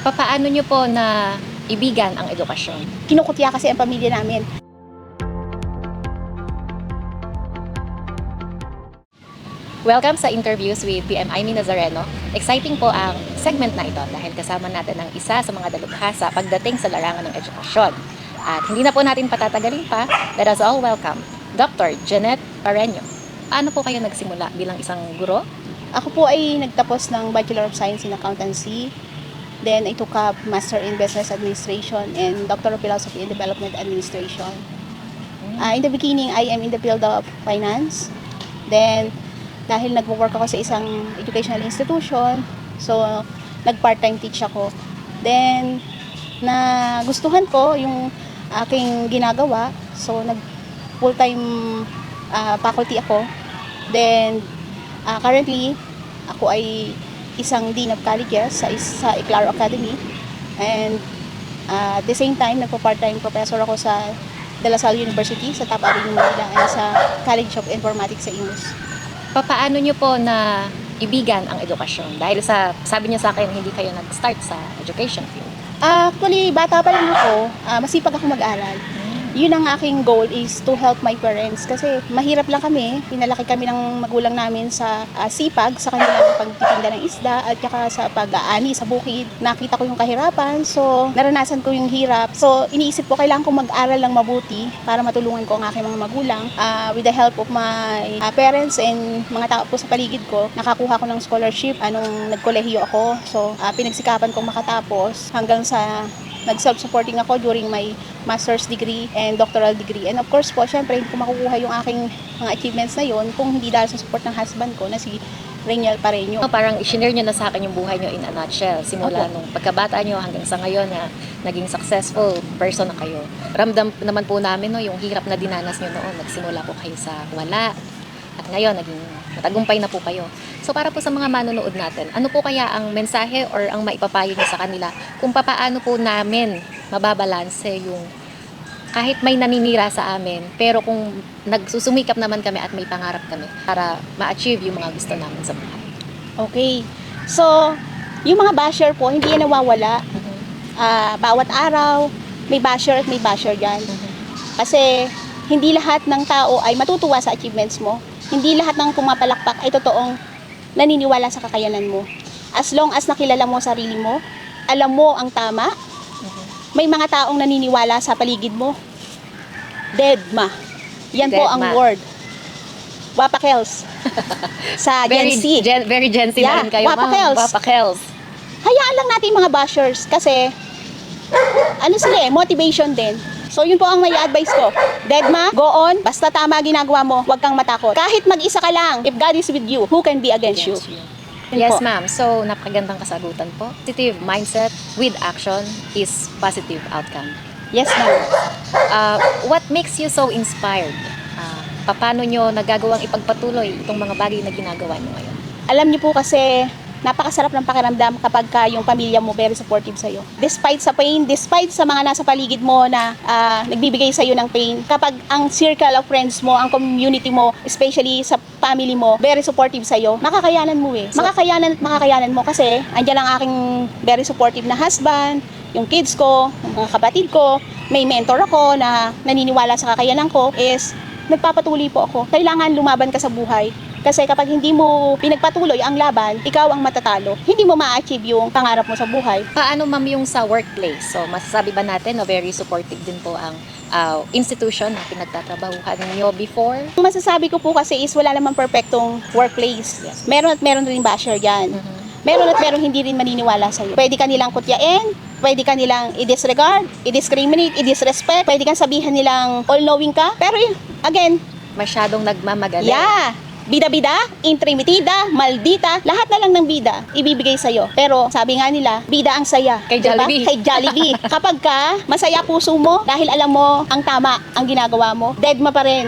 Papaano nyo po na ibigan ang edukasyon? Kinukutya kasi ang pamilya namin. Welcome sa Interviews with PM Aimee Nazareno. Exciting po ang segment na ito dahil kasama natin ang isa sa mga dalubhasa pagdating sa larangan ng edukasyon. At hindi na po natin patatagalin pa, let us all welcome Dr. Janet Pareño. Paano po kayo nagsimula bilang isang guro? Ako po ay nagtapos ng Bachelor of Science in Accountancy. Then I took up Master in Business Administration and Doctor of Philosophy and Development Administration. In the beginning, I am in the field of finance. Then, dahil nag-work ako sa isang educational institution, so nag-part-time teach ako. Then, nagustuhan ko yung aking ginagawa. So, nag-full-time faculty ako. Then, currently, ako ay isang Dean of Colleges sa Eclaro Academy. And at the same time, nagpo-part-time professor ako sa De La Salle University sa Top Avenue, Manila and sa College of Informatics sa Imus. Papaano nyo po na ibigan ang edukasyon? Dahil sabi niyo sa akin, hindi kayo nag-start sa education field. Actually, bata pa lang ako, masipag ako mag-aral. Yun ang aking goal is to help my parents kasi mahirap lang kami. Pinalaki kami ng magulang namin sa sipag sa kanilang pagtitinda ng isda at saka sa pag-aani sa bukid. Nakita ko yung kahirapan, so naranasan ko yung hirap. So iniisip ko kailangan kong mag-aral lang mabuti para matulungan ko ang aking mga magulang. With the help of my parents and mga tao po sa paligid ko, nakakuha ko ng scholarship nung nagkolehiyo ako. So pinagsikapan kong makatapos hanggang sa nag-self-supporting ako during my master's degree and doctoral degree. And of course po, syempre, hindi ko makukuha yung aking mga achievements na yon kung hindi dahil sa support ng husband ko na si Reniel Pareño. Parang i-share nyo na sa akin yung buhay nyo in a nutshell. Simula Opo. nung pagkabata nyo hanggang sa ngayon na naging successful person na kayo. Ramdam naman po namin no, yung hirap na dinanas nyo noon. Nagsimula po kayo sa wala. At ngayon, naging matagumpay na po kayo. So para po sa mga manonood natin, ano po kaya ang mensahe or ang maipapayo nyo sa kanila kung papaano po namin mababalanse yung kahit may naninira sa amin, pero kung nagsusumikap naman kami at may pangarap kami para ma-achieve yung mga gusto namin sa buhay. Okay. So, yung mga basher po, hindi yan nawawala. Bawat araw, may basher at may basher dyan. Kasi, hindi lahat ng tao ay matutuwa sa achievements mo. Hindi lahat ng pumapalakpak ay totoong naniniwala sa kakayanan mo. As long as nakilala mo sarili mo, alam mo ang tama, may mga taong naniniwala sa paligid mo. Deadma. Yan po ang Deadma. word. Wapakels. Sa Gen Z. Very Gen Z na rin kayo, ma'am. Wapakels. Wapakels. Hayaan lang natin yung mga bashers kasi sila motivation din. So yun po ang may advice ko. Deadma, go on. Basta tama ginagawa mo, huwag kang matakot. Kahit mag-isa ka lang, if God is with you, who can be against you? Yun Yes, po. ma'am. So, napakagandang kasagutan po. Positive mindset with action is positive outcome. Yes, ma'am. What makes you so inspired? Paano nyo nagagawang ipagpatuloy itong mga bagay na ginagawa nyo ngayon? Alam niyo po kasi, napakasarap ng pakiramdam kapag yung pamilya mo very supportive sa'yo. Despite sa pain, despite sa mga nasa paligid mo na nagbibigay sa'yo ng pain, kapag ang circle of friends mo, ang community mo, especially sa family mo, very supportive sa'yo, makakayanan mo eh. Makakayanan mo kasi andyan ang aking very supportive na husband, yung kids ko, mga kapatid ko, may mentor ako na naniniwala sa kakayanan ko is nagpapatuloy po ako. Kailangan lumaban ka sa buhay. Kasi kapag hindi mo pinagpatuloy ang laban, ikaw ang matatalo. Hindi mo ma-achieve yung pangarap mo sa buhay. Paano, ma'am, yung sa workplace? So, masasabi ba natin na very supportive din po ang institution na pinagtatrabahuhan niyo before? Ang masasabi ko po kasi is wala namang perfectong workplace. Yes. Meron at meron rin basher dyan. Meron at meron hindi rin maniniwala sa'yo. Pwede ka nilang kutyain, pwede ka nilang i-disregard, i-discriminate, i-disrespect, pwede kang sabihan nilang all-knowing ka. Pero again, Masyadong nagmamagaling. yeah, bida-bida, intrimitida, maldita, lahat na lang ng bida ibibigay sa'yo. Pero sabi nga nila, bida ang saya. Kay Diba? Jollibee. Kay Jollibee. Kapag ka masaya puso mo dahil alam mo ang tama ang ginagawa mo, deadma pa rin.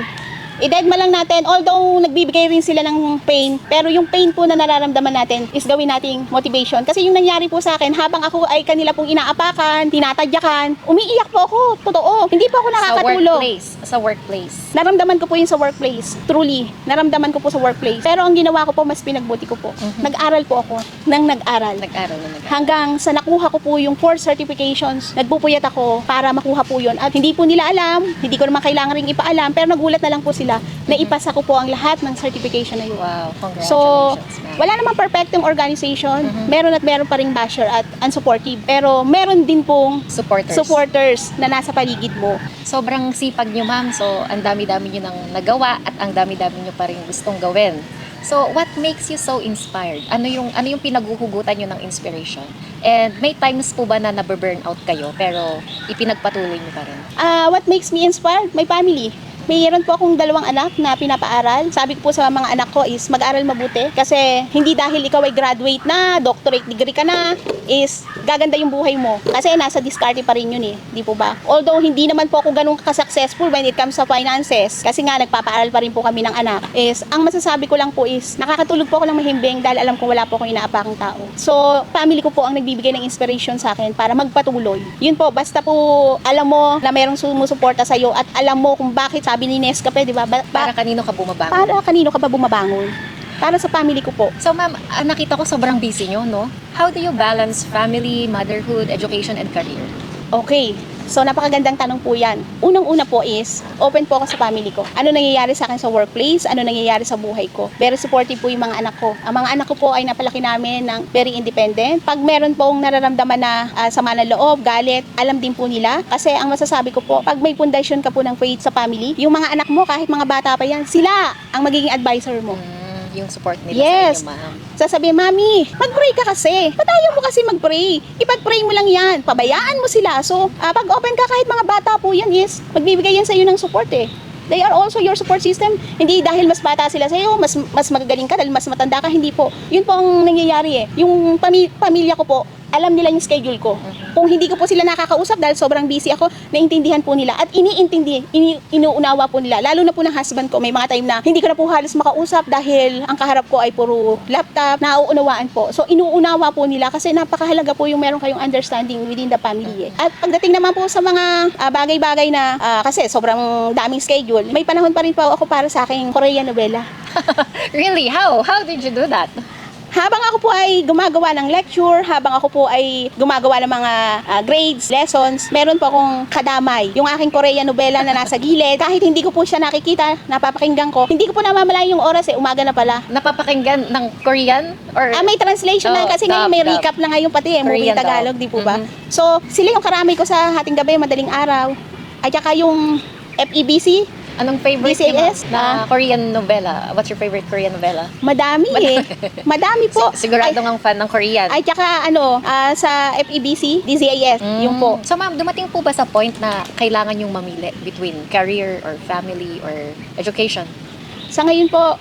I-deadma lang natin, although nagbibigay rin sila ng pain, pero yung pain po na nararamdaman natin is gawin nating motivation. Kasi yung nangyari po sa akin, habang ako ay kanila pong inaapakan, tinatadyakan, umiiyak po ako, totoo. Hindi po ako nakakatulog. Sa workplace. Naramdaman ko po yun sa workplace. Truly, naramdaman ko po sa workplace. Pero ang ginawa ko po, mas pinagbuti ko po. Nag-aral po ako nang nag-aral. Nag-aral. Hanggang sa nakuha ko po yung 4 certifications, nagbupuyat ako para makuha po yun. At hindi po nila alam, hindi ko naman kailangan ring ipaalam, pero nagulat na lang po sila na ipasa ko po ang lahat ng certification na yun. Wow, congratulations, So, ma'am. wala namang perfectong organization. Meron at meron pa ring basher at unsupportive. Pero meron din pong supporters na nasa paligid mo. Sobrang sipag nyo, ma'am. So, ang dami-dami nyo nang nagawa at ang dami-dami nyo pa rin gustong gawin. So, what makes you so inspired? Ano yung pinaguhugutan nyo ng inspiration? And may times po ba na naburn out kayo pero ipinagpatuloy nyo pa rin? What makes me inspired? My family. Mayroon po akong 2 anak na pinapaaral. Sabi ko po sa mga anak ko is mag-aral mabuti kasi hindi dahil ikaw ay graduate na, doctorate degree ka na, is gaganda yung buhay mo. Kasi nasa diskarte pa rin yun eh, di po ba? Although hindi naman po ako ganun ka-successful when it comes sa finances, kasi nga nagpapaaral pa rin po kami ng anak, is ang masasabi ko lang po is nakakatulog po ako ng mahimbing dahil alam ko wala po akong inaapakang tao. So, family ko po ang nagbibigay ng inspiration sa akin para magpatuloy. Yun po, basta po alam mo na mayroong sumusuporta sa'yo at alam mo kung bakit sabi ni Nescafe, di ba? Para kanino ka bumabangon? Para kanino ka ba bumabangon? Para sa family ko po. So ma'am, nakita ko sobrang busy nyo, no? How do you balance family, motherhood, education, and career? Okay. So, napakagandang tanong po yan. Unang-una po is, open po ako sa family ko. Ano nangyayari sa akin sa workplace? Ano nangyayari sa buhay ko? Very supportive po yung mga anak ko. Ang mga anak ko po ay napalaki namin ng very independent. Pag meron pong nararamdaman na sama ng loob, galit, alam din po nila. Kasi ang masasabi ko po, pag may foundation ka po ng faith sa family, yung mga anak mo, kahit mga bata pa yan, sila ang magiging advisor mo. Yung support nila Yes. sa inyo, ma'am. Sasabihin, Mami, mag-pray ka kasi. Ba't ayaw mo kasi mag-pray? Ipag-pray mo lang yan. Pabayaan mo sila. So, pag open ka, kahit mga bata po yan is, magbibigay yan sa iyo ng support eh. They are also your support system. Hindi dahil mas bata sila sa iyo, mas magagaling ka dahil mas matanda ka. Hindi po. Yun po ang nangyayari eh. Yung pamilya ko po, alam nila yung schedule ko. Kung hindi ko po sila nakakausap dahil sobrang busy ako, naintindihan po nila at inuunawa po nila. Lalo na po ng husband ko, may mga time na hindi ko na po halos makausap dahil ang kaharap ko ay puro laptop, nauunawaan po. So inuunawa po nila kasi napakahalaga po yung meron kayong understanding within the family. At pagdating naman po sa mga bagay-bagay na kasi sobrang daming schedule, may panahon pa rin po ako para sa aking Korean novela. Really? How? How did you do that? Habang ako po ay gumagawa ng lecture, habang ako po ay gumagawa ng mga grades, lessons, meron po akong kadamay. Yung aking Korean novela na nasa gilid, kahit hindi ko po siya nakikita, napapakinggan ko, hindi ko po namamalayan yung oras eh, umaga na pala. Napapakinggan ng Korean? Or May translation na kasi ngayon may recap na ngayon pati eh, movie Korean Tagalog, dub. di po ba? So, sila yung karamay ko sa hating gabi, madaling araw. At saka yung FEBC, Anong favorite DCS? niyo, ma'am, na Korean novela? What's your favorite Korean novela? madami eh. Madami po. Sigurado ngang fan ng Korean. Ay, tsaka sa FEBC, DCIS, yung po. So ma'am, dumating po ba sa point na kailangan yung mamili between career or family or education? Sa ngayon po,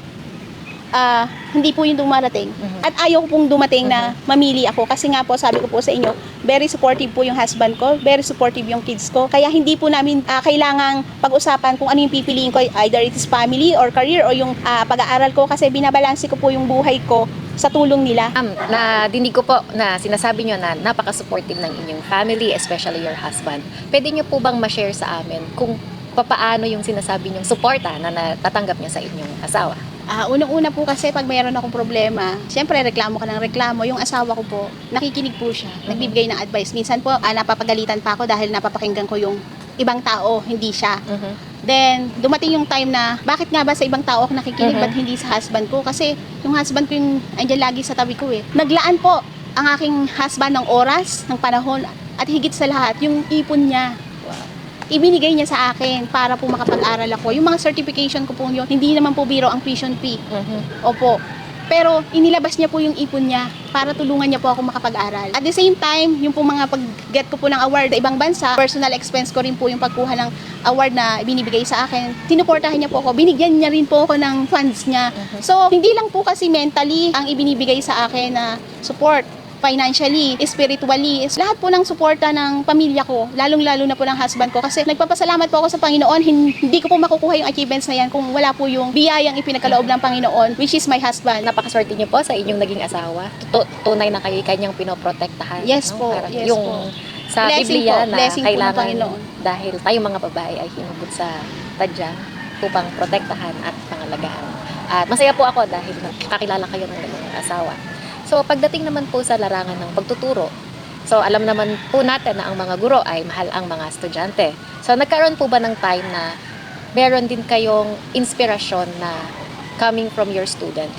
hindi po yung dumarating. At ayaw ko pong dumating na mamili ako. Kasi nga po, sabi ko po sa inyo, very supportive po yung husband ko, very supportive yung kids ko. Kaya hindi po namin kailangang pag-usapan kung ano yung pipiliin ko, either it is family or career or yung pag-aaral ko. Kasi binabalanse ko po yung buhay ko sa tulong nila. Ma'am, nadinig ko po na sinasabi nyo na napaka-supportive ng inyong family, especially your husband. Pwede nyo po bang ma-share sa amin kung papaano yung sinasabi nyong suporta na natatanggap niya sa inyong asawa? Unang-una po kasi pag mayroon akong problema, syempre reklamo ka ng reklamo. Yung asawa ko po, nakikinig po siya, nagbibigay ng advice. Minsan po, napapagalitan pa ako dahil napapakinggan ko yung ibang tao, hindi siya. Then, dumating yung time na, bakit nga ba sa ibang tao ako nakikinig, ba't hindi sa husband ko? Kasi yung husband ko yung andyan lagi sa tabi ko eh. Naglaan po ang aking husband ng oras, ng panahon, at higit sa lahat, yung ipon niya. Ibinigay niya sa akin para po makapag-aral ako. Yung mga certification ko po yun, hindi naman po biro ang tuition fee. Opo. Pero inilabas niya po yung ipon niya para tulungan niya po ako makapag-aral. At the same time, yung po mga pag-get ko po ng award sa ibang bansa, personal expense ko rin po yung pagkuha ng award na binibigay sa akin. Tinuportahan niya po ako. Binigyan niya rin po ako ng funds niya. So, hindi lang po kasi mentally ang ibinibigay sa akin na support. financially, spiritually, lahat po ng suporta ng pamilya ko, lalong-lalo na po ng husband ko. Kasi nagpapasalamat po ako sa Panginoon, hindi ko po makukuha yung achievements na yan kung wala po yung biyayang ipinagkaloob ng Panginoon, which is my husband. Napakaswerte niyo po sa inyong naging asawa. Tunay na kayo kanyang pinoprotektahan. Yes no? po, Parang yes yung po. sa Blessing Biblia po, na blessing po ng kailangan Panginoon. dahil tayong mga babae ay hinubod sa tadya upang protektahan at pangalagaan. At masaya po ako dahil nakakilala kayo ng inyong asawa. So pagdating naman po sa larangan ng pagtuturo, so alam naman po natin na ang mga guro ay mahal ang mga estudyante. So nagkaroon po ba ng time na meron din kayong inspirasyon na coming from your student?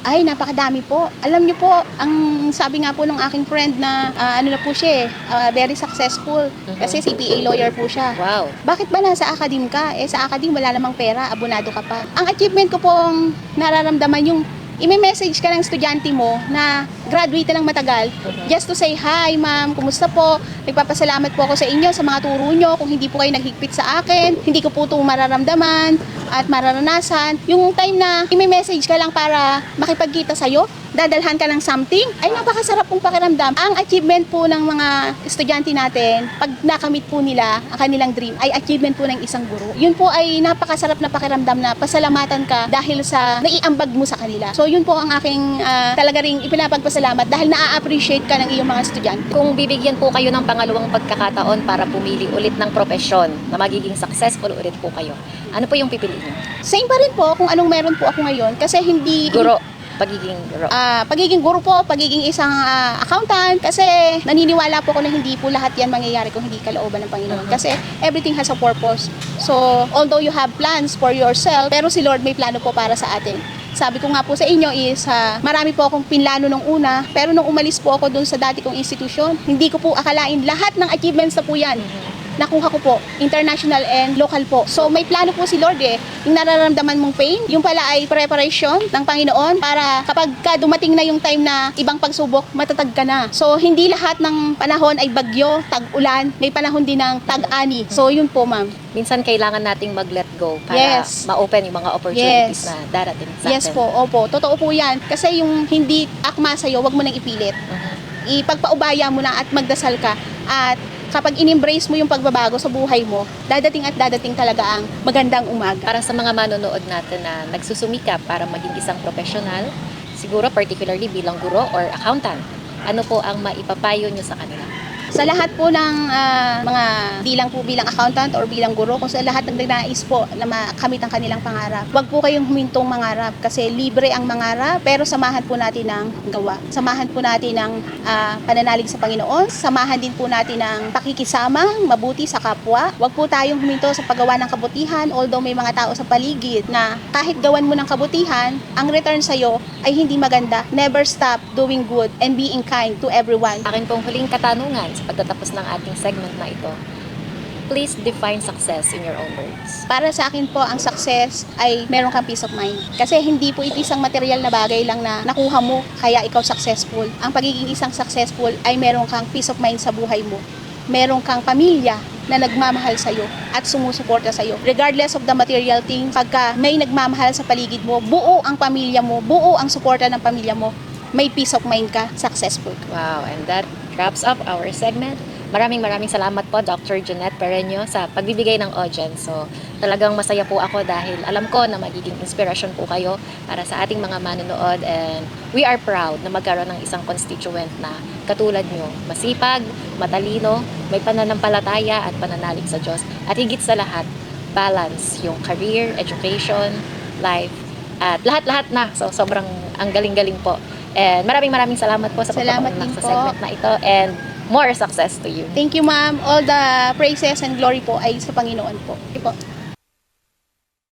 Ay, napakadami po. Alam niyo po, ang sabi nga po ng aking friend na ano na po siya very successful. Kasi CPA lawyer po siya. Wow. Bakit ba nasa academe ka? Sa academe wala namang pera, abonado ka pa. Ang achievement ko pong nararamdaman yung i-message ka ng estudyante mo na graduate na ng matagal, just to say, hi ma'am, kumusta po? Nagpapasalamat po ako sa inyo sa mga turo nyo. Kung hindi po kayo naghigpit sa akin, hindi ko po ito mararamdaman at mararanasan. Yung time na i-message ka lang para makipagkita sa'yo, dadalhan ka ng something, ay napakasarap pong pakiramdam. Ang achievement po ng mga estudyante natin, pag nakamit po nila ang kanilang dream, ay achievement po ng isang guro. Yun po ay napakasarap na pakiramdam na pasalamatan ka dahil sa naiambag mo sa kanila. So yun po ang aking talaga ring ipinapagpasalamat dahil na-appreciate ka ng iyong mga estudyante. Kung bibigyan po kayo ng pangalawang pagkakataon para pumili ulit ng profesyon na magiging successful ulit po kayo, ano po yung pipiliin niyo? Same pa rin po kung anong meron po ako ngayon kasi hindi... Guro, pagiging guro. Pagiging guro po, pagiging isang accountant, kasi naniniwala po ako na hindi po lahat yan mangyayari kung hindi kalooban ng Panginoon. Kasi everything has a purpose. So, although you have plans for yourself, pero si Lord may plano po para sa atin. Sabi ko nga po sa inyo is, marami po akong pinlano nung una, pero nung umalis po ako dun sa dati kong institusyon, hindi ko po akalain lahat ng achievements na po yan. Nakuha ko po, international and local po. So may plano po si Lord yung nararamdaman mong pain, yung pala ay preparation ng Panginoon para kapag dumating na yung time na ibang pagsubok, matatag ka na. So hindi lahat ng panahon ay bagyo, tag-ulan, may panahon din ng tag-ani. So yun po ma'am. Minsan kailangan nating mag-let go para Yes. ma-open yung mga opportunities Yes. na darating sa Yes atin. po, opo. Totoo po yan. Kasi yung hindi akma sa'yo, wag mo nang ipilit. Ipagpaubaya mo na at magdasal ka. At kapag in-embrace mo yung pagbabago sa buhay mo, dadating at dadating talaga ang magandang umaga. Para sa mga manonood natin na nagsusumikap para maging isang professional, siguro particularly bilang guro or accountant, ano po ang maipapayo nyo sa kanila? Sa lahat po ng mga bilang accountant or bilang guro, kung sa lahat ng nagnanais po na makamit ang kanilang pangarap, wag po kayong humintong mangarap kasi libre ang mangarap, pero samahan po natin ng gawa. Samahan po natin ng pananalig sa Panginoon, samahan din po natin ng pakikisama, mabuti sa kapwa. Wag po tayong huminto sa paggawa ng kabutihan, although may mga tao sa paligid na kahit gawan mo ng kabutihan, ang return sa'yo ay hindi maganda. Never stop doing good and being kind to everyone. Akin pong huling katanungan sa pagtatapos ng ating segment na ito, please define success in your own words. Para sa akin po, ang success ay meron kang peace of mind. Kasi hindi po ito isang material na bagay lang na nakuha mo, kaya ikaw successful. Ang pagiging isang successful ay meron kang peace of mind sa buhay mo. Meron kang pamilya na nagmamahal sa'yo at sumusuporta sa'yo. Regardless of the material thing, pagka may nagmamahal sa paligid mo, buo ang pamilya mo, buo ang suporta ng pamilya mo, may peace of mind ka, successful ka. Wow, and that wraps up our segment. Maraming salamat po Dr. Jonette Pereño sa pagbibigay ng audience. So talagang masaya po ako dahil alam ko na magiging inspiration po kayo para sa ating mga manonood, and we are proud na magkaroon ng isang constituent na katulad nyo. Masipag, matalino, may pananampalataya at pananalig sa Diyos. At higit sa lahat, balance yung career, education, life, at lahat-lahat na. So sobrang ang galing-galing po. And maraming salamat po sa Salamat pagpapaunlak din sa po. segment na ito, and more success to you. Thank you ma'am. All the praises and glory po ay sa Panginoon po. Okay po.